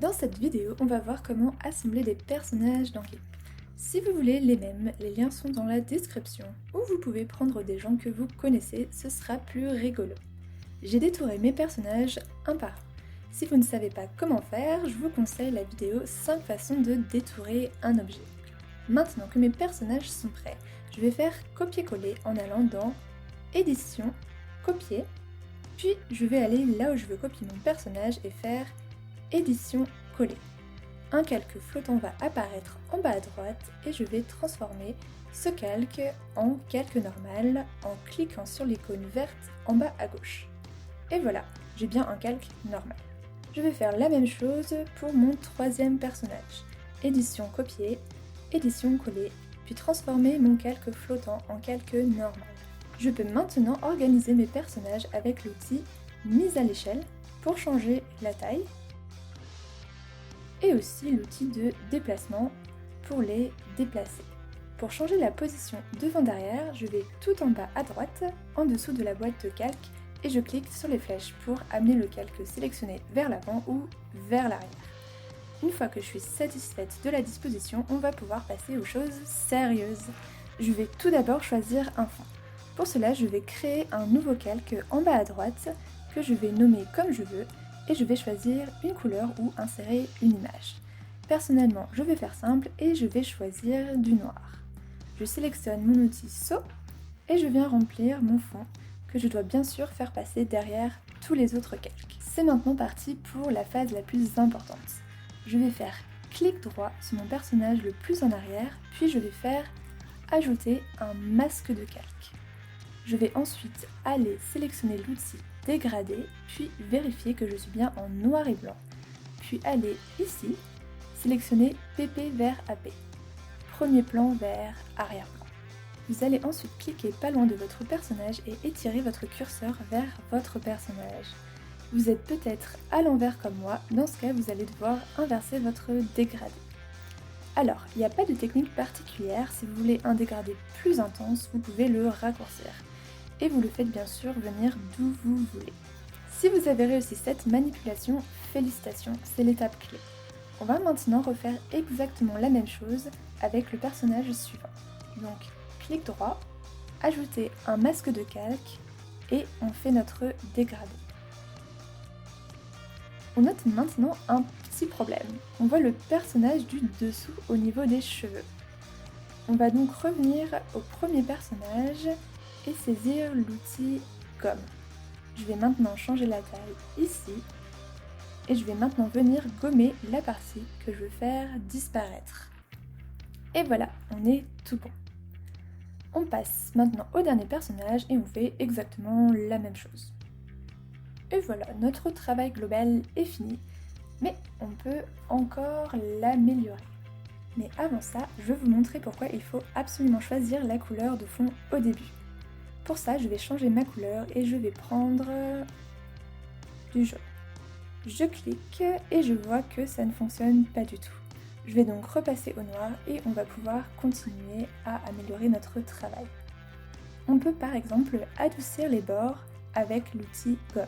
Dans cette vidéo, on va voir comment assembler des personnages dans Clip. Si vous voulez les mêmes, les liens sont dans la description, ou vous pouvez prendre des gens que vous connaissez, ce sera plus rigolo. J'ai détouré mes personnages un par un. Si vous ne savez pas comment faire, je vous conseille la vidéo 5 façons de détourer un objet. Maintenant que mes personnages sont prêts, je vais faire copier-coller en allant dans Édition, Copier, puis je vais aller là où je veux copier mon personnage et faire Édition, Coller. Un calque flottant va apparaître en bas à droite et je vais transformer ce calque en calque normal en cliquant sur l'icône verte en bas à gauche. Et voilà, j'ai bien un calque normal. Je vais faire la même chose pour mon troisième personnage. Édition copier, édition coller, puis transformer mon calque flottant en calque normal. Je peux maintenant organiser mes personnages avec l'outil mise à l'échelle pour changer la taille et aussi l'outil de déplacement pour les déplacer. Pour changer la position devant-derrière, je vais tout en bas à droite, en dessous de la boîte de calque, et je clique sur les flèches pour amener le calque sélectionné vers l'avant ou vers l'arrière. Une fois que je suis satisfaite de la disposition, on va pouvoir passer aux choses sérieuses. Je vais tout d'abord choisir un fond. Pour cela, je vais créer un nouveau calque en bas à droite que je vais nommer comme je veux et je vais choisir une couleur ou insérer une image. Personnellement, je vais faire simple et je vais choisir du noir. Je sélectionne mon outil Saut et je viens remplir mon fond que je dois bien sûr faire passer derrière tous les autres calques. C'est maintenant parti pour la phase la plus importante. Je vais faire clic droit sur mon personnage le plus en arrière, puis je vais faire ajouter un masque de calque. Je vais ensuite aller sélectionner l'outil dégradé, puis vérifier que je suis bien en noir et blanc. Puis aller ici, sélectionner PP vers AP. Premier plan vers arrière-plan. Vous allez ensuite cliquer pas loin de votre personnage et étirer votre curseur vers votre personnage. Vous êtes peut-être à l'envers comme moi, dans ce cas vous allez devoir inverser votre dégradé. Alors, il n'y a pas de technique particulière, si vous voulez un dégradé plus intense, vous pouvez le raccourcir. Et vous le faites bien sûr venir d'où vous voulez. Si vous avez réussi cette manipulation, félicitations, c'est l'étape clé. On va maintenant refaire exactement la même chose avec le personnage suivant. Donc, clic droit, ajouter un masque de calque et on fait notre dégradé. On note maintenant un petit problème. On voit le personnage du dessous au niveau des cheveux. On va donc revenir au premier personnage et saisir l'outil Gomme. Je vais maintenant changer la taille ici et je vais maintenant venir gommer la partie que je veux faire disparaître. Et voilà, on est tout bon. On passe maintenant au dernier personnage et on fait exactement la même chose. Et voilà, notre travail global est fini, mais on peut encore l'améliorer. Mais avant ça, je vais vous montrer pourquoi il faut absolument choisir la couleur de fond au début. Pour ça, je vais changer ma couleur et je vais prendre du jaune. Je clique et je vois que ça ne fonctionne pas du tout. Je vais donc repasser au noir et on va pouvoir continuer à améliorer notre travail. On peut par exemple adoucir les bords avec l'outil Gomme.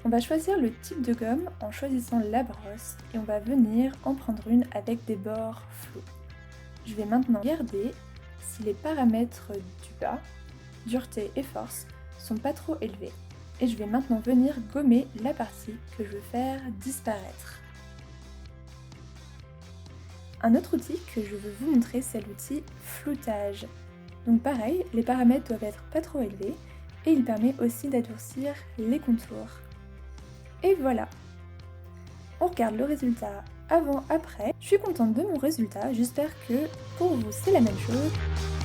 On va choisir le type de gomme en choisissant la brosse et on va venir en prendre une avec des bords flous. Je vais maintenant regarder si les paramètres du bas, dureté et force, sont pas trop élevés. Et je vais maintenant venir gommer la partie que je veux faire disparaître. Un autre outil que je veux vous montrer, c'est l'outil floutage. Donc pareil, les paramètres doivent être pas trop élevés et il permet aussi d'adoucir les contours. Et voilà. On regarde le résultat avant-après. Je suis contente de mon résultat, j'espère que pour vous c'est la même chose.